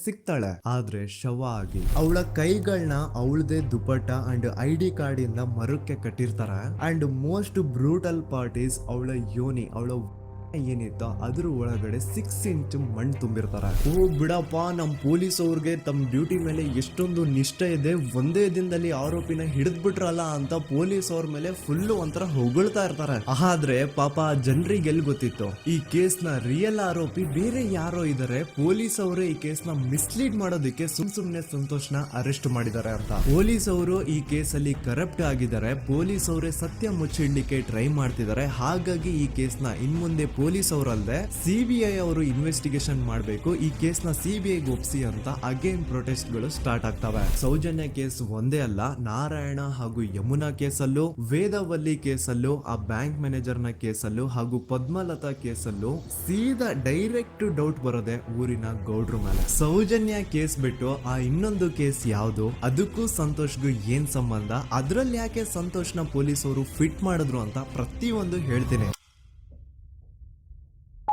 ಸಿಗ್ತಾಳೆ, ಆದ್ರೆ ಶವ ಆಗಿ. ಅವಳ ಕೈಗಳನ್ನ ಅವಳದೇ ದುಪಟ್ಟ ಅಂಡ್ ID ಕಾರ್ಡ್ ಇಂದ ಮರಕ್ಕೆ ಕಟ್ಟಿರ್ತಾರೆ. And most brutal part is ಅವಳ ಯೋನಿ, ಅವಳ ಏನಿತ್ತ ಅದ್ರ ಒಳಗಡೆ 6 ಇಂಚ್ ಮಣ್ಣು ತುಂಬಿರ್ತಾರೆ. ಓ ಬಿಡಪ್ಪ, ನಮ್ ಪೊಲೀಸ್ ಅವ್ರಿಗೆ ತಮ್ಮ ಡ್ಯೂಟಿ ಮೇಲೆ ಎಷ್ಟೊಂದು ನಿಷ್ಠೆ ಇದೆ, ಒಂದೇ ದಿನದಲ್ಲಿ ಆರೋಪಿನ ಹಿಡಿದ್ಬಿಟ್ರಲ್ಲ ಅಂತ ಪೊಲೀಸ್ ಅವ್ರ ಮೇಲೆ ಫುಲ್ ಒಂಥರ ಹೊಗಳ್ತಾ ಇರ್ತಾರೆ. ಆದ್ರೆ ಪಾಪ ಜನರಿಗೆ ಎಲ್ಲಿ ಗೊತ್ತಿತ್ತು ಈ ಕೇಸ್ ನ ರಿಯಲ್ ಆರೋಪಿ ಬೇರೆ ಯಾರೋ ಇದಾರೆ, ಪೊಲೀಸ್ ಅವರೇ ಈ ಕೇಸ್ ನ ಮಿಸ್ಲೀಡ್ ಮಾಡೋದಕ್ಕೆ ಸುಮ್ನೆ ಸಂತೋಷ್ನ ಅರೆಸ್ಟ್ ಮಾಡಿದ್ದಾರೆ ಅಂತ. ಪೊಲೀಸ್ ಅವರು ಈ ಕೇಸ್ ಅಲ್ಲಿ ಕರಪ್ಟ್ ಆಗಿದ್ದಾರೆ, ಪೊಲೀಸ್ ಅವರೇ ಸತ್ಯ ಮುಚ್ಚಿಡ್ಲಿಕ್ಕೆ ಟ್ರೈ ಮಾಡ್ತಿದ್ದಾರೆ. ಹಾಗಾಗಿ ಈ ಕೇಸ್ ನ ಇನ್ಮುಂದೆ ಪೊಲೀಸ್ ಅವರಲ್ಲದೆ CBI ಅವರು ಇನ್ವೆಸ್ಟಿಗೇಷನ್ ಮಾಡಬೇಕು, ಈ ಕೇಸ್ ನ CBI ಒಪ್ಸಿ ಅಂತ ಅಗೇನ್ ಪ್ರೊಟೆಸ್ಟ್ ಗಳು ಸ್ಟಾರ್ಟ್ ಆಗ್ತವೆ. ಸೌಜನ್ಯ ಕೇಸ್ ಒಂದೇ ಅಲ್ಲ, ನಾರಾಯಣ ಹಾಗೂ ಯಮುನಾ ಕೇಸಲ್ಲೂ, ವೇದವಲ್ಲಿ ಕೇಸಲ್ಲೂ, ಆ ಬ್ಯಾಂಕ್ ಮ್ಯಾನೇಜರ್ ನ ಕೇಸಲ್ಲೂ ಹಾಗೂ ಪದ್ಮಲತಾ ಕೇಸಲ್ಲೂ ಸೀದಾ ಡೈರೆಕ್ಟ್ ಡೌಟ್ ಬರೋದೆ ಊರಿನ ಗೌಡ್ರ ಮೇಲೆ. ಸೌಜನ್ಯ ಕೇಸ್ ಬಿಟ್ಟು ಆ ಇನ್ನೊಂದು ಕೇಸ್ ಯಾವುದು, ಅದಕ್ಕೂ ಸಂತೋಷ್ಗೂ ಏನ್ ಸಂಬಂಧ, ಅದ್ರಲ್ಲಿ ಯಾಕೆ ಸಂತೋಷ್ನ ಪೊಲೀಸ್ ಅವರು ಫಿಟ್ ಮಾಡಿದ್ರು ಅಂತ ಪ್ರತಿಯೊಂದು ಹೇಳ್ತೀನಿ.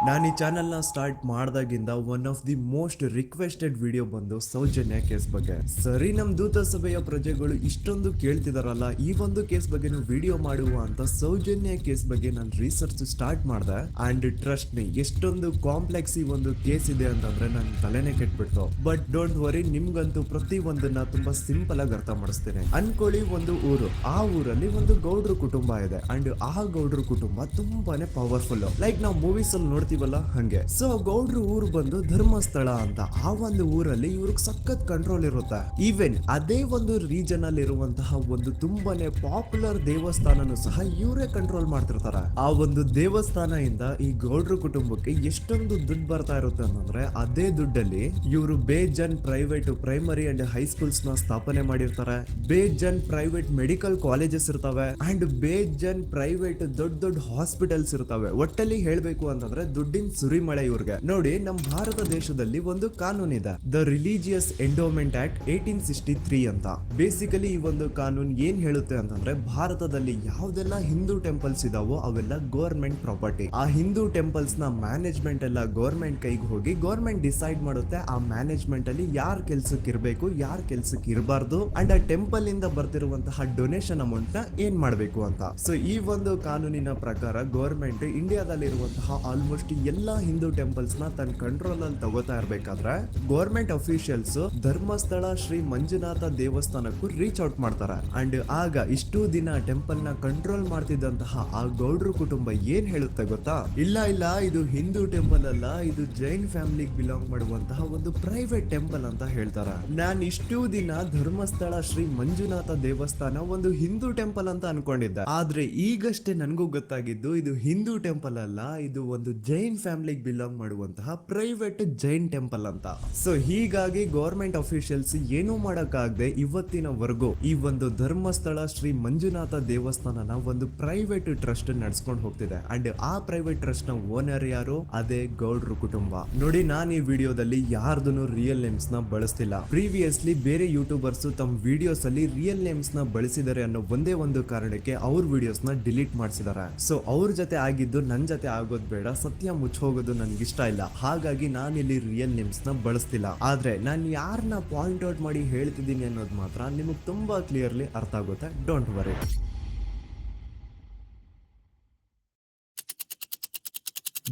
ನಾನು ಈ ಚಾನೆಲ್ ನ ಸ್ಟಾರ್ಟ್ ಮಾಡಿದಾಗಿಂದ one of the most requested video ಬಂದು ಸೌಜನ್ಯ ಕೇಸ್ ಬಗ್ಗೆ. ಸರಿ, ನಮ್ ದೂತ ಸಭೆಯ ಪ್ರಜೆಗಳು ಇಷ್ಟೊಂದು ಕೇಳ್ತಿದಾರಲ್ಲ, ಈ ಒಂದು ಕೇಸ್ ಬಗ್ಗೆ ವಿಡಿಯೋ ಮಾಡುವ ಅಂತ ಸೌಜನ್ಯ ಕೇಸ್ ಬಗ್ಗೆ ನಾನು ರಿಸರ್ಚ್ ಸ್ಟಾರ್ಟ್ ಮಾಡಿದೆ. ಅಂಡ್ ಟ್ರಸ್ಟ್ ಮೀ, ಎಷ್ಟೊಂದು ಕಾಂಪ್ಲೆಕ್ಸ್ ಈ ಒಂದು ಕೇಸ್ ಇದೆ ಅಂತಂದ್ರೆ ನನ್ ತಲೆನೇ ಕೆಟ್ಬಿಡ್ತು. ಬಟ್ ಡೋಂಟ್ ವರಿ, ನಿಮ್ಗಂತೂ ಪ್ರತಿ ಒಂದನ್ನ ತುಂಬಾ ಸಿಂಪಲ್ ಆಗಿ ಅರ್ಥ ಮಾಡಿಸ್ತೇನೆ. ಅನ್ಕೊಳ್ಳಿ, ಒಂದು ಊರು, ಆ ಊರಲ್ಲಿ ಒಂದು ಗೌಡ್ರ ಕುಟುಂಬ ಇದೆ. ಅಂಡ್ ಆ ಗೌಡ್ರ ಕುಟುಂಬ ತುಂಬಾನೇ ಪವರ್ಫುಲ್, ಲೈಕ್ ನಾವು ಮೂವೀಸ್ ಅಲ್ಲಿ ನೋಡ್ತೀವಲ್ಲ ಹಂಗೆ. ಸೊ ಗೌಡ್ರ ಊರು ಬಂದು ಧರ್ಮಸ್ಥಳ ಅಂತ. ಆ ಒಂದು ಊರಲ್ಲಿ ಇವ್ರಿಗೆ ಸಖತ್ ಕಂಟ್ರೋಲ್ ಇರುತ್ತೆ. ಈವನ್ ಅದೇ ಒಂದು ರೀಜನ್ ಅಲ್ಲಿ ಇರುವಂತಹ ಒಂದು ತುಂಬಾನೇ ಪಾಪ್ಯುಲರ್ ದೇವಸ್ಥಾನನು ಸಹ ಇವರೇ ಕಂಟ್ರೋಲ್ ಮಾಡ್ತಿರ್ತಾರೆ. ಆ ಒಂದು ದೇವಸ್ಥಾನ ಇಂದ ಈ ಗೌಡ್ರ ಕುಟುಂಬಕ್ಕೆ ಎಷ್ಟೊಂದು ದುಡ್ಡು ಬರ್ತಾ ಇರುತ್ತೆ ಅಂತಂದ್ರೆ, ಅದೇ ದುಡ್ಡಲ್ಲಿ ಇವರು ಬೇಜನ್ ಪ್ರೈವೇಟ್ ಪ್ರೈಮರಿ ಅಂಡ್ ಹೈಸ್ಕೂಲ್ಸ್ ನ ಸ್ಥಾಪನೆ ಮಾಡಿರ್ತಾರೆ, ಬೇಜನ್ ಪ್ರೈವೇಟ್ ಮೆಡಿಕಲ್ ಕಾಲೇಜಸ್ ಇರ್ತವೆ, ಅಂಡ್ ಬೇಜನ್ ಪ್ರೈವೇಟ್ ದೊಡ್ಡ ದೊಡ್ಡ ಹಾಸ್ಪಿಟಲ್ಸ್ ಇರ್ತವೆ. ಒಟ್ಟಲ್ಲಿ ಹೇಳ್ಬೇಕು ಅಂತಂದ್ರೆ ದುಡ್ಡಿನ ಸುರಿಮಳೆ ಇವ್ರಿಗೆ. ನೋಡಿ, ನಮ್ಮ ಭಾರತ ದೇಶದಲ್ಲಿ ಒಂದು ಕಾನೂನಿದೆ, ದ ರಿಲಿಜಿಯಸ್ ಎಂಡೋಮೆಂಟ್ ಆಕ್ಟ್ 1863 ಅಂತ. ಬೇಸಿಕಲಿ ಈ ಒಂದು ಕಾನೂನು ಏನ್ ಹೇಳುತ್ತೆ ಅಂತಂದ್ರೆ, ಭಾರತದಲ್ಲಿ ಯಾವ್ದೆಲ್ಲ ಹಿಂದೂ ಟೆಂಪಲ್ಸ್ ಇದಾವೋ ಅವೆಲ್ಲ ಗವರ್ಮೆಂಟ್ ಪ್ರಾಪರ್ಟಿ. ಆ ಹಿಂದೂ ಟೆಂಪಲ್ಸ್ ನ ಮ್ಯಾನೇಜ್ಮೆಂಟ್ ಎಲ್ಲ ಗವರ್ಮೆಂಟ್ ಕೈಗೆ ಹೋಗಿ ಗವರ್ಮೆಂಟ್ ಡಿಸೈಡ್ ಮಾಡುತ್ತೆ ಆ ಮ್ಯಾನೇಜ್ಮೆಂಟ್ ಅಲ್ಲಿ ಯಾರ್ ಕೆಲ್ಸಕ್ಕೆ ಇರಬೇಕು, ಯಾರ್ ಕೆಲ್ಸಕ್ಕೆ ಇರಬಾರ್ದು, ಅಂಡ್ ಆ ಟೆಂಪಲ್ ಇಂದ ಬರ್ತಿರುವಂತಹ ಡೊನೇಷನ್ ಅಮೌಂಟ್ ನ ಏನ್ ಮಾಡ್ಬೇಕು ಅಂತ. ಸೊ ಈ ಒಂದು ಕಾನೂನಿನ ಪ್ರಕಾರ ಗವರ್ಮೆಂಟ್ ಇಂಡಿಯಾದಲ್ಲಿ ಇರುವಂತಹ ಆಲ್ಮೋಸ್ಟ್ ಎಲ್ಲಾ ಹಿಂದೂ ಟೆಂಪಲ್ಸ್ ನ ತನ್ನ ಕಂಟ್ರೋಲ್ ಅಲ್ಲಿ ತಗೋತಾ ಇರ್ಬೇಕಾದ್ರೆ ಗವರ್ಮೆಂಟ್ ಅಫಿಷಿಯಲ್ಸ್ ಧರ್ಮಸ್ಥಳ ಶ್ರೀ ಮಂಜುನಾಥ ದೇವಸ್ಥಾನಕ್ಕೂ ರೀಚ್ ಔಟ್ ಮಾಡ್ತಾರೆ. ಅಂಡ್ ಆಗ ಇಷ್ಟು ದಿನ ಟೆಂಪಲ್ ನ ಕಂಟ್ರೋಲ್ ಮಾಡ್ತಿದ್ದಂತಹ ಆ ಗೌಡ್ರ ಕುಟುಂಬ ಏನ್ ಹೇಳುತ್ತೆ ಗೊತ್ತಾ, ಇಲ್ಲ ಇಲ್ಲ, ಇದು ಹಿಂದೂ ಟೆಂಪಲ್ ಅಲ್ಲ, ಇದು ಜೈನ್ ಫ್ಯಾಮಿಲಿಗೆ ಬಿಲಾಂಗ್ ಮಾಡುವಂತಹ ಒಂದು ಪ್ರೈವೇಟ್ ಟೆಂಪಲ್ ಅಂತ ಹೇಳ್ತಾರೆ. ನಾನು ಇಷ್ಟು ದಿನ ಧರ್ಮಸ್ಥಳ ಶ್ರೀ ಮಂಜುನಾಥ ದೇವಸ್ಥಾನ ಒಂದು ಹಿಂದೂ ಟೆಂಪಲ್ ಅಂತ ಅನ್ಕೊಂಡಿದ್ದೆ, ಆದ್ರೆ ಈಗಷ್ಟೇ ನನಗೂ ಗೊತ್ತಾಗಿದ್ದು ಇದು ಹಿಂದೂ ಟೆಂಪಲ್ ಅಲ್ಲ, ಇದು ಒಂದು ಜೈನ್ ಫ್ಯಾಮಿಲಿಗೆ ಬಿಲಾಂಗ್ ಮಾಡುವಂತಹ ಪ್ರೈವೇಟ್ ಜೈನ್ ಟೆಂಪಲ್ ಅಂತ. ಸೊ ಹೀಗಾಗಿ ಗವರ್ಮೆಂಟ್ ಅಫಿಷಿಯಲ್ಸ್ ಏನೂ ಮಾಡಕ್ಕಾಗದೆ ಇವತ್ತಿನವರೆಗೂ ಈ ಒಂದು ಧರ್ಮಸ್ಥಳ ಶ್ರೀ ಮಂಜುನಾಥ ದೇವಸ್ಥಾನನ ಒಂದು ಪ್ರೈವೇಟ್ ಟ್ರಸ್ಟ್ ನಡ್ಸ್ಕೊಂಡು ಹೋಗ್ತಿದೆ. ಅಂಡ್ ಆ ಪ್ರೈವೇಟ್ ಟ್ರಸ್ಟ್ ನ ಓನರ್ ಯಾರು, ಅದೇ ಗೌಡ್ರ ಕುಟುಂಬ. ನೋಡಿ, ನಾನು ಈ ವಿಡಿಯೋದಲ್ಲಿ ಯಾರ್ದನ್ನು ರಿಯಲ್ ನೇಮ್ಸ್ ನ ಬಳಸ್ತಿಲ್ಲ. ಪ್ರೀವಿಯಸ್ಲಿ ಬೇರೆ ಯೂಟ್ಯೂಬರ್ಸ್ ತಮ್ಮ ವಿಡಿಯೋಸ್ ಅಲ್ಲಿ ರಿಯಲ್ ನೇಮ್ಸ್ ನ ಬಳಸಿದ್ದಾರೆ ಅನ್ನೋ ಒಂದೇ ಒಂದು ಕಾರಣಕ್ಕೆ ಅವ್ರ ವಿಡಿಯೋಸ್ ನ ಡಿಲೀಟ್ ಮಾಡಿಸಿದ್ದಾರೆ. ಸೊ ಅವ್ರ ಜೊತೆ ಆಗಿದ್ದು ನನ್ ಜೊತೆ ಆಗೋದ್ ಬೇಡ, ಸತ್ಯ ಮುಚ್ಚೋಗೋದು ನನ್ಗೆ ಇಷ್ಟ ಇಲ್ಲ. ಹಾಗಾಗಿ ನಾನು ಇಲ್ಲಿ ರಿಯಲ್ ನೇಮ್ಸ್ ನ ಬಳಸ್ತಿಲ್ಲ. ಆದ್ರೆ ನಾನು ಯಾರನ್ನ ಪಾಯಿಂಟ್ ಔಟ್ ಮಾಡಿ ಹೇಳ್ತಿದ್ದೀನಿ ಅನ್ನೋದು ಮಾತ್ರ ನಿಮಗೆ ತುಂಬಾ ಕ್ಲಿಯರ್ಲಿ ಅರ್ಥ ಆಗುತ್ತೆ. Don't worry.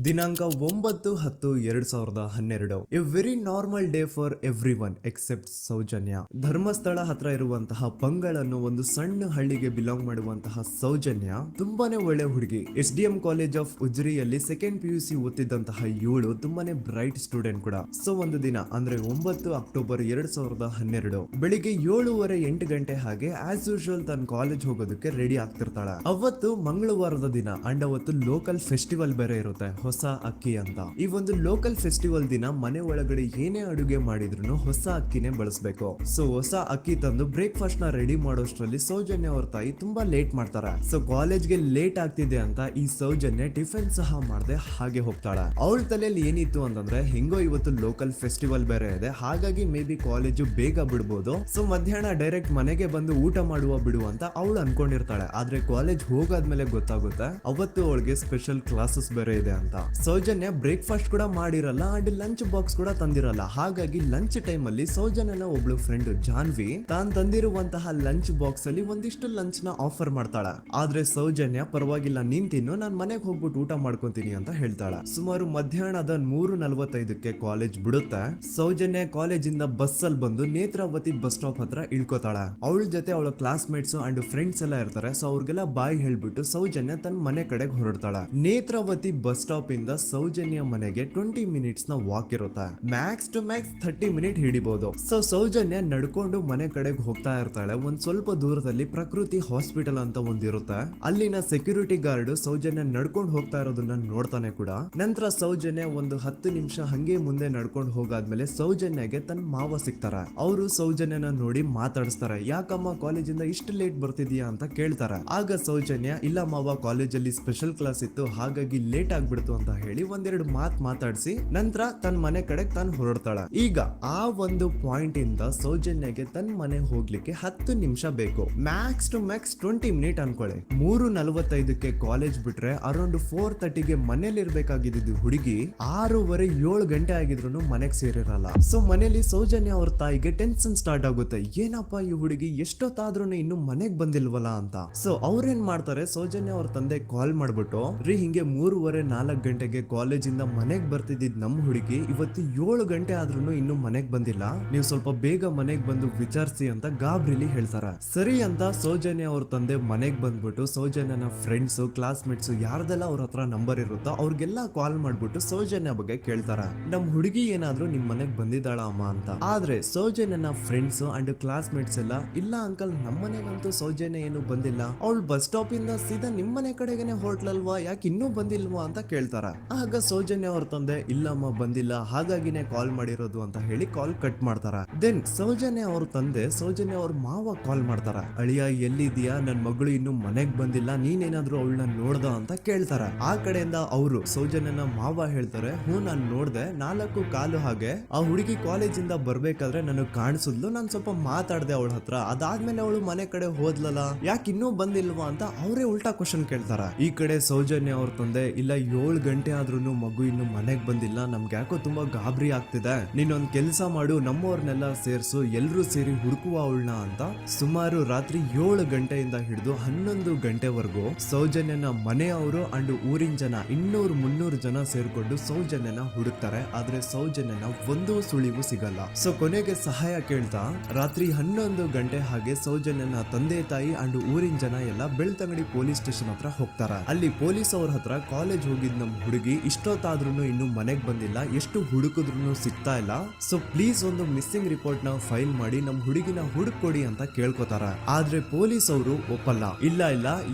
ದಿನಾಂಕ 9/10/2012. A very normal day for every one except Soujanya. Dharmasthala ಹತ್ರ ಇರುವಂತಹ ಪಂಗಳ್ ಅನ್ನೋ ಒಂದು ಸಣ್ಣ ಹಳ್ಳಿಗೆ ಬಿಲಾಂಗ್ ಮಾಡುವಂತಹ ಸೌಜನ್ಯ ತುಂಬಾನೇ ಒಳ್ಳೆ ಹುಡುಗಿ. SDM ಕಾಲೇಜ್ ಆಫ್ ಉಜ್ರಿಯಲ್ಲಿ 2nd PUC ಓದ್ತಿದ್ದಂತಹ ಇವಳು ತುಂಬಾನೇ ಬ್ರೈಟ್ ಸ್ಟೂಡೆಂಟ್ ಕೂಡ. ಸೊ ಒಂದು ದಿನ ಅಂದ್ರೆ 9 ಅಕ್ಟೋಬರ್ 2012 ಬೆಳಿಗ್ಗೆ 7:30-8 ಗಂಟೆ ಹಾಗೆ ಆಸ್ ಯೂಶುವಲ್ ತನ್ನ ಕಾಲೇಜ್ ಹೋಗೋದಕ್ಕೆ ರೆಡಿ ಆಗ್ತಿರ್ತಾಳೆ. ಅವತ್ತು ಮಂಗಳವಾರದ ದಿನ ಅಂಡ್ ಅವತ್ತು ಲೋಕಲ್ ಫೆಸ್ಟಿವಲ್ ಬೇರೆ ಇರುತ್ತೆ, ಹೊಸ ಅಕ್ಕಿ ಅಂತ. ಈ ಒಂದು ಲೋಕಲ್ ಫೆಸ್ಟಿವಲ್ ದಿನ ಮನೆ ಒಳಗಡೆ ಏನೇ ಅಡುಗೆ ಮಾಡಿದ್ರು ಹೊಸ ಅಕ್ಕಿನೇ ಬಳಸಬೇಕು. ಸೊ ಹೊಸ ಅಕ್ಕಿ ತಂದು ಬ್ರೇಕ್ಫಾಸ್ಟ್ ನ ರೆಡಿ ಮಾಡೋಷ್ಟ್ರಲ್ಲಿ ಸೌಜನ್ಯ ಅವ್ರ ತಾಯಿ ತುಂಬಾ ಲೇಟ್ ಮಾಡ್ತಾರೆ. ಸೊ ಕಾಲೇಜ್ಗೆ ಲೇಟ್ ಆಗ್ತಿದೆ ಅಂತ ಈ ಸೌಜನ್ಯ ಟಿಫಿನ್ ಸಹ ಮಾಡದೆ ಹಾಗೆ ಹೋಗ್ತಾಳೆ. ಅವಳ ತಲೆಯಲ್ಲಿ ಏನಿತ್ತು ಅಂತಂದ್ರೆ, ಹೆಂಗೋ ಇವತ್ತು ಲೋಕಲ್ ಫೆಸ್ಟಿವಲ್ ಬೇರೆ ಇದೆ, ಹಾಗಾಗಿ ಮೇ ಬಿ ಕಾಲೇಜು ಬೇಗ ಬಿಡ್ಬೋದು, ಸೊ ಮಧ್ಯಾಹ್ನ ಡೈರೆಕ್ಟ್ ಮನೆಗೆ ಬಂದು ಊಟ ಮಾಡುವ ಬಿಡು ಅಂತ ಅವಳು ಅನ್ಕೊಂಡಿರ್ತಾಳೆ. ಆದ್ರೆ ಕಾಲೇಜ್ ಹೋಗಾದ್ಮೇಲೆ ಗೊತ್ತಾಗುತ್ತೆ ಅವತ್ತು ಅವಳಿಗೆ ಸ್ಪೆಷಲ್ ಕ್ಲಾಸಸ್ ಬೇರೆ ಇದೆ ಅಂತ. ಸೌಜನ್ಯ ಬ್ರೇಕ್ಫಾಸ್ಟ್ ಕೂಡ ಮಾಡಿರಲ್ಲ ಅಂಡ್ ಲಂಚ್ ಬಾಕ್ಸ್ ಕೂಡ ತಂದಿರಲ್ಲ. ಹಾಗಾಗಿ ಲಂಚ್ ಟೈಮ್ ಅಲ್ಲಿ ಸೌಜನ್ಯನ ಒಬ್ಳು ಫ್ರೆಂಡ್ ಜಾನ್ವಿ ತಾನ್ ತಂದಿರುವಂತಹ ಲಂಚ್ ಬಾಕ್ಸ್ ಅಲ್ಲಿ ಒಂದಿಷ್ಟು ಲಂಚ್ ನ ಆಫರ್ ಮಾಡ್ತಾಳ. ಆದ್ರೆ ಸೌಜನ್ಯ ಪರವಾಗಿಲ್ಲ ನೀನ್ ತಿನ್ನು, ನಾನ್ ಮನೆಗೆ ಹೋಗ್ಬಿಟ್ಟು ಊಟ ಮಾಡ್ಕೊಂತೀನಿ ಅಂತ ಹೇಳ್ತಾಳ. ಸುಮಾರು ಮಧ್ಯಾಹ್ನದ 3:45ಕ್ಕೆ ಕಾಲೇಜ್ ಬಿಡುತ್ತೆ. ಸೌಜನ್ಯ ಕಾಲೇಜ್ ಇಂದ ಬಸ್ ಅಲ್ಲಿ ಬಂದು ನೇತ್ರಾವತಿ ಬಸ್ ಸ್ಟಾಪ್ ಹತ್ರ ಇಳ್ಕೋತಾಳ. ಅವಳ ಜೊತೆ ಅವಳ ಕ್ಲಾಸ್ ಮೇಟ್ಸ್ ಅಂಡ್ ಫ್ರೆಂಡ್ಸ್ ಎಲ್ಲ ಇರ್ತಾರೆ. ಸೊ ಅವ್ರಿಗೆಲ್ಲ ಬಾಯ್ ಹೇಳ್ಬಿಟ್ಟು ಸೌಜನ್ಯ ತನ್ನ ಮನೆ ಕಡೆಗೆ ಹೊರಡ್ತಾಳ. ನೇತ್ರಾವತಿ ಬಸ್ ಸ್ಟಾಪ್ ಇಂದ ಸೌಜನ್ಯ ಮನೆಗೆ 20 ಮಿನಿಟ್ಸ್ ನ ವಾಕ್ ಇರುತ್ತೆ. ಮ್ಯಾಕ್ಸ್ ಟು ಮ್ಯಾಕ್ಸ್ 30 ಮಿನಿಟ್ ಹಿಡಿಬಹುದು. ಸೊ ಸೌಜನ್ಯ ನಡ್ಕೊಂಡು ಮನೆ ಕಡೆಗೆ ಹೋಗ್ತಾ ಇರ್ತಾಳೆ. ಒಂದ್ ಸ್ವಲ್ಪ ದೂರದಲ್ಲಿ ಪ್ರಕೃತಿ ಹಾಸ್ಪಿಟಲ್ ಅಂತ ಒಂದಿರುತ್ತೆ. ಅಲ್ಲಿನ ಸೆಕ್ಯೂರಿಟಿ ಗಾರ್ಡ್ ಸೌಜನ್ಯ ನಡ್ಕೊಂಡು ಹೋಗ್ತಾ ಇರೋದನ್ನ ನೋಡ್ತಾನೆ ಕೂಡ. ನಂತರ ಸೌಜನ್ಯ ಒಂದು 10 ನಿಮಿಷ ಹಂಗೆ ಮುಂದೆ ನಡ್ಕೊಂಡು ಹೋಗಾದ್ಮೇಲೆ ಸೌಜನ್ಯಗೆ ತನ್ನ ಮಾವ ಸಿಗ್ತಾರ. ಅವರು ಸೌಜನ್ಯನ ನೋಡಿ ಮಾತಾಡಿಸ್ತಾರೆ. ಯಾಕಮ್ಮ ಕಾಲೇಜಿಂದ ಇಷ್ಟು ಲೇಟ್ ಬರ್ತಿದೀಯಾ ಅಂತ ಕೇಳ್ತಾರ. ಆಗ ಸೌಜನ್ಯ ಇಲ್ಲ ಮಾವ, ಕಾಲೇಜಲ್ಲಿ ಸ್ಪೆಷಲ್ ಕ್ಲಾಸ್ ಇತ್ತು, ಹಾಗಾಗಿ ಲೇಟ್ ಆಗ್ಬಿಡ್ತು ಅಂತ ಹೇಳಿ ಒಂದೆರಡು ಮಾತಾಡಿಸಿ ನಂತರ ತನ್ನ ಮನೆ ಕಡೆ ತಾನು ಹೊರಡ್ತಾಳ. ಈಗ ಆ ಒಂದು ಪಾಯಿಂಟ್ ಇಂದ ಸೌಜನ್ಯಗೆ ತನ್ನ ಮನೆ ಹೋಗ್ಲಿಕ್ಕೆ 10 ನಿಮಿಷ ಬೇಕು. ಮ್ಯಾಕ್ಸ್ ಟು ಮ್ಯಾಕ್ಸ್ 20 ಮಿನಿಟ್ ಅನ್ಕೊಳ್ಳಿ. 3:45ಕ್ಕೆ ಕಾಲೇಜ್ ಬಿಟ್ರೆ ಅರೌಂಡ್ 4:30ಗೆ ಮನೇಲಿ ಇರ್ಬೇಕಾಗಿದ್ದು ಹುಡುಗಿ 6:30 7 ಗಂಟೆ ಆಗಿದ್ರು ಮನೆಗೆ ಸೇರಿರಲ್ಲ. ಸೊ ಮನೇಲಿ ಸೌಜನ್ಯ ಅವ್ರ ತಾಯಿಗೆ ಟೆನ್ಷನ್ ಸ್ಟಾರ್ಟ್ ಆಗುತ್ತೆ. ಏನಪ್ಪಾ ಈ ಹುಡುಗಿ ಎಷ್ಟೊತ್ತಾದ್ರೂ ಇನ್ನು ಮನೆಗ್ ಬಂದಿಲ್ವಲ್ಲ ಅಂತ. ಸೊ ಅವ್ರೇನ್ ಮಾಡ್ತಾರೆ, ಸೌಜನ್ಯ ಅವ್ರ ತಂದೆ ಕಾಲ್ ಮಾಡ್ಬಿಟ್ಟು ರೀ ಹಿಂಗೆ 3:30 4 ಗಂಟೆಗೆ ಕಾಲೇಜಿಂದ ಮನೆಗ್ ಬರ್ತಿದ್ದಿದ್ ನಮ್ ಹುಡುಗಿ ಇವತ್ತು 7 ಗಂಟೆ ಆದ್ರೂ ಇನ್ನು ಮನೆಗ್ ಬಂದಿಲ್ಲ, ನೀವು ಸ್ವಲ್ಪ ಬೇಗ ಮನೆಗ್ ಬಂದು ವಿಚಾರಿಸಿ ಅಂತ ಗಾಬ್ರಿಲಿ ಹೇಳ್ತಾರ. ಸರಿ ಅಂತ ಸೌಜನ್ಯ ಅವ್ರ ತಂದೆ ಮನೆಗ್ ಬಂದ್ಬಿಟ್ಟು ಸೌಜನ್ಯನ ಫ್ರೆಂಡ್ಸ್ ಕ್ಲಾಸ್ ಮೇಟ್ಸ್ ಯಾರ್ದೆಲ್ಲ ಅವ್ರ ಹತ್ರ ನಂಬರ್ ಇರುತ್ತೋ ಅವ್ರಿಗೆಲ್ಲ ಕಾಲ್ ಮಾಡ್ಬಿಟ್ಟು ಸೌಜನ್ಯ ಬಗ್ಗೆ ಕೇಳ್ತಾರ. ನಮ್ ಹುಡುಗಿ ಏನಾದ್ರೂ ನಿಮ್ ಮನೆಗ್ ಬಂದಿದ್ದಾಳ ಅಮ್ಮ ಅಂತ. ಆದ್ರೆ ಸೌಜನ್ಯನ ಫ್ರೆಂಡ್ಸ್ ಅಂಡ್ ಕ್ಲಾಸ್ ಮೇಟ್ಸ್ ಎಲ್ಲ ಇಲ್ಲ ಅಂಕಲ್, ನಮ್ ಮನೆಗಂತೂ ಸೌಜನ್ಯ ಏನು ಬಂದಿಲ್ಲ, ಅವಳು ಬಸ್ ಸ್ಟಾಪ್ ಇಂದ ಸೀದಾ ನಿಮ್ ಮನೆ ಕಡೆಗೇನೆ ಹೊರಟ್ಲಲ್ವಾ, ಯಾಕೆ ಇನ್ನೂ ಬಂದಿಲ್ವಾ ಅಂತ ಕೇಳ್ತಾರ. ಆಗ ಸೌಜನ್ಯ ಅವ್ರ ತಂದೆ ಇಲ್ಲಮ್ಮ ಬಂದಿಲ್ಲ, ಹಾಗಾಗಿನೇ ಕಾಲ್ ಮಾಡಿರೋದು ಅಂತ ಹೇಳಿ ಕಾಲ್ ಕಟ್ ಮಾಡ್ತಾರ. ದೆನ್ ಸೌಜನ್ಯ ಅವ್ರ ತಂದೆ ಸೌಜನ್ಯ ಅವ್ರ ಮಾವ ಕಾಲ್ ಮಾಡ್ತಾರ. ಅಳಿಯ ಎಲ್ಲಿದ್ಯಾ, ನನ್ ಮಗಳು ಇನ್ನು ಮನೆಗ್ ಬಂದಿಲ್ಲ, ನೀನೇನಾದ್ರೂ ಅವಳನ್ನ ನೋಡ್ದ ಅಂತ ಕೇಳ್ತಾರ. ಆ ಕಡೆಯಿಂದ ಅವರು ಸೌಜನ್ಯನ ಮಾವ ಹೇಳ್ತಾರೆ, ಹ್ಞೂ ನಾನ್ ನೋಡ್ದೆ, 4 ಕಾಲು ಹಾಗೆ ಆ ಹುಡುಗಿ ಕಾಲೇಜಿಂದ ಬರ್ಬೇಕಾದ್ರೆ ನನಗ್ ಕಾಣಿಸಿದ್ಲು, ನಾನ್ ಸ್ವಲ್ಪ ಮಾತಾಡ್ದೆ ಅವಳ ಹತ್ರ, ಅದಾದ್ಮೇಲೆ ಅವಳು ಮನೆ ಕಡೆ ಹೋದ್ಲಲ್ಲ, ಯಾಕೆ ಇನ್ನೂ ಬಂದಿಲ್ವಾ ಅಂತ ಅವರೇ ಉಲ್ಟಾ ಕ್ವಶನ್ ಕೇಳ್ತಾರ. ಈ ಕಡೆ ಸೌಜನ್ಯ ಅವ್ರ ತಂದೆ ಇಲ್ಲ 7 ಗಂಟೆ ಆದ್ರೂ ಮಗು ಇನ್ನು ಮನೆಗ್ ಬಂದಿಲ್ಲ, ನಮ್ಗೆ ಯಾಕೋ ತುಂಬಾ ಗಾಬರಿ ಆಗ್ತಿದೆ, ನೀನೊಂದ್ ಕೆಲ್ಸ ಮಾಡು, ನಮ್ಮವ್ರನ್ನೆಲ್ಲ ಸೇರ್ಸು, ಎಲ್ರೂ ಸೇರಿ ಹುಡುಕುವ ಅವಳನ್ನ ಅಂತ ಸುಮಾರು ರಾತ್ರಿ 7 ಗಂಟೆಯಿಂದ ಹಿಡಿದು 11 ಗಂಟೆವರೆಗೂ ಸೌಜನ್ಯನ ಮನೆಯವರು ಅಂಡ್ ಊರಿನ ಜನ 200-300 ಜನ ಸೇರ್ಕೊಂಡು ಸೌಜನ್ಯನ ಹುಡುಕ್ತಾರೆ. ಆದ್ರೆ ಸೌಜನ್ಯನ ಒಂದು ಸುಳಿವು ಸಿಗಲ್ಲ. ಸೊ ಕೊನೆಗೆ ಸಹಾಯ ಕೇಳ್ತಾ ರಾತ್ರಿ 11 ಗಂಟೆ ಹಾಗೆ ಸೌಜನ್ಯನ ತಂದೆ ತಾಯಿ ಅಂಡ್ ಊರಿನ ಜನ ಎಲ್ಲ ಬೆಳ್ತಂಗಡಿ ಪೊಲೀಸ್ ಸ್ಟೇಷನ್ ಹತ್ರ ಹೋಗ್ತಾರ. ಅಲ್ಲಿ ಪೊಲೀಸ್ ಅವ್ರ ಹತ್ರ ಕಾಲೇಜ್ ಹೋಗಿದ್ ನಮ್ ಹುಡುಗಿ ಇಷ್ಟೊತ್ತಾದ್ರೂ ಇನ್ನು ಮನೆಗ್ ಬಂದಿಲ್ಲ, ಎಷ್ಟು ಹುಡುಕಿದ್ರು ಸಿಗ್ತಾ ಇಲ್ಲ, ಸೊ ಪ್ಲೀಸ್ ಒಂದು ಮಿಸ್ಸಿಂಗ್ ರಿಪೋರ್ಟ್ ನ ಫೈಲ್ ಮಾಡಿ ನಮ್ ಹುಡುಗಿನ ಹುಡುಕೊಡಿ ಅಂತ ಕೇಳ್ಕೊತಾರ. ಆದ್ರೆ ಪೊಲೀಸ್ ಅವರು ಒಪ್ಪಲ್ಲ. ಇಲ್ಲ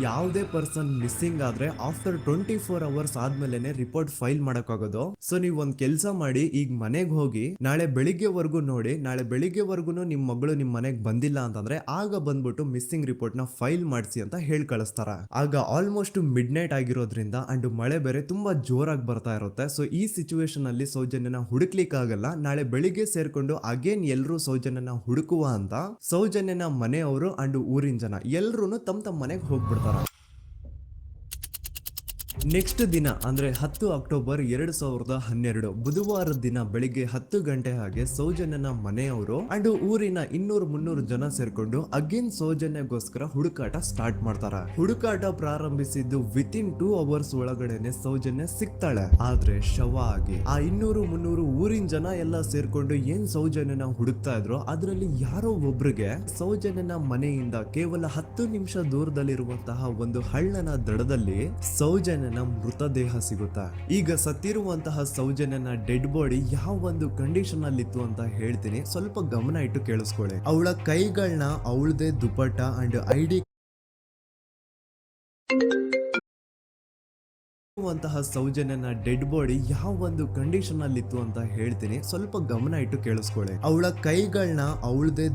ಯಾವುದೇ ಪರ್ಸನ್ ಮಿಸ್ಸಿಂಗ್ ಆದ್ರೆ ಆಫ್ಟರ್ 24 ಅವರ್ಸ್ ಆದ್ಮೇಲೆನೆ ರಿಪೋರ್ಟ್ ಫೈಲ್ ಮಾಡಕ್ಕಾಗೋದು. ಸೊ ನೀವ್ ಒಂದ್ ಕೆಲ್ಸ ಮಾಡಿ, ಈಗ ಮನೆಗ್ ಹೋಗಿ ನಾಳೆ ಬೆಳಿಗ್ಗೆವರೆಗೂ ನೋಡಿ, ನಾಳೆ ಬೆಳಿಗ್ಗೆವರೆಗೂ ನಿಮ್ ಮಗಳು ನಿಮ್ ಮನೆಗ್ ಬಂದಿಲ್ಲ ಅಂತಂದ್ರೆ ಆಗ ಬಂದ್ಬಿಟ್ಟು ಮಿಸ್ಸಿಂಗ್ ರಿಪೋರ್ಟ್ ನ ಫೈಲ್ ಮಾಡಿಸಿ ಅಂತ ಹೇಳಿ ಕಳಿಸ್ತಾರ. ಆಗ ಆಲ್ಮೋಸ್ಟ್ ಮಿಡ್ ನೈಟ್ ಆಗಿರೋದ್ರಿಂದ ಅಂಡ್ ಮಳೆ ಬೇರೆ ತುಂಬಾ ಜೋರಾಗಿ ಬರ್ತಾ ಇರುತ್ತೆ. ಸೊ ಈ ಸಿಚುವೇಶನ್ ಅಲ್ಲಿ ಸೌಜನ್ಯನ ಹುಡುಕ್ಲಿಕ್ಕೆ ಆಗಲ್ಲ. ನಾಳೆ ಬೆಳಿಗ್ಗೆ ಸೇರ್ಕೊಂಡು ಅಗೇನ್ ಎಲ್ರು ಸೌಜನ್ಯನ ಹುಡುಕುವ ಅಂತ ಸೌಜನ್ಯನ ಮನೆಯವರು ಅಂಡ್ ಊರಿನ ಜನ ಎಲ್ರು ತಮ್ಮ ಮನೆಗೆ ಹೋಗ್ಬಿಡ್ತಾರ. ನೆಕ್ಸ್ಟ್ ದಿನ ಅಂದ್ರೆ 10 ಅಕ್ಟೋಬರ್ 2012 ಬುಧವಾರದ ದಿನ ಬೆಳಿಗ್ಗೆ 10 ಗಂಟೆ ಹಾಗೆ ಸೌಜನ್ಯನ ಮನೆಯವರು ಅಂಡ್ ಊರಿನ 200-300 ಜನ ಸೇರ್ಕೊಂಡು ಅಗೇನ್ ಸೌಜನ್ಯಗೋಸ್ಕರ ಹುಡುಕಾಟ ಸ್ಟಾರ್ಟ್ ಮಾಡ್ತಾರ. ಹುಡುಕಾಟ ಪ್ರಾರಂಭಿಸಿದ್ದು ವಿತಿನ್ 2 ಅವರ್ಸ್ ಒಳಗಡೆನೆ ಸೌಜನ್ಯ ಸಿಗ್ತಾಳೆ. ಆದ್ರೆ ಶವ ಆಗಿ ಆ 200-300 ಊರಿನ ಜನ ಎಲ್ಲ ಸೇರ್ಕೊಂಡು ಏನ್ ಸೌಜನ್ಯನ ಹುಡುಕ್ತಾ ಇದ್ರು, ಅದ್ರಲ್ಲಿ ಯಾರೋ ಒಬ್ರಿಗೆ ಸೌಜನ್ಯನ ಮನೆಯಿಂದ ಕೇವಲ 10 ನಿಮಿಷ ದೂರದಲ್ಲಿರುವಂತಹ ಒಂದು ಹಳ್ಳನ ದಡದಲ್ಲಿ ಸೌಜನ್ಯನ ಮೃತದೇಹ ಸಿಗುತ್ತಾ. ಈಗ ಸತ್ತಿರುವಂತಹ ಸೌಜನ್ಯನ ಡೆಡ್ ಬಾಡಿ ಯಾವ ಒಂದು ಕಂಡೀಷನ್ ಅಲ್ಲಿ ಇತ್ತು ಅಂತ ಹೇಳ್ತೀನಿ, ಸ್ವಲ್ಪ ಗಮನ ಇಟ್ಟು ಕೇಳಿಸ್ಕೊಳ್ಳಿ. ಅವಳ ಕೈಗಳನ್ನ ಅವಳದೇ ದುಪಟ್ಟ ಅಂಡ್ ಐಡಿ ಸೌಜನ್ಯನ ಡೆಡ್ ಬಾಡಿ ಯಾವ ಒಂದು ಕಂಡೀಷನ್ ಅಲ್ಲಿ ಇತ್ತು ಅಂತ ಹೇಳ್ತೀನಿ, ಸ್ವಲ್ಪ ಗಮನ ಇಟ್ಟು ಕೇಳಿಸ್ಕೊಳ್ಳಿ. ಅವಳ ಕೈಗಳನ್ನ ಅವಳದೇ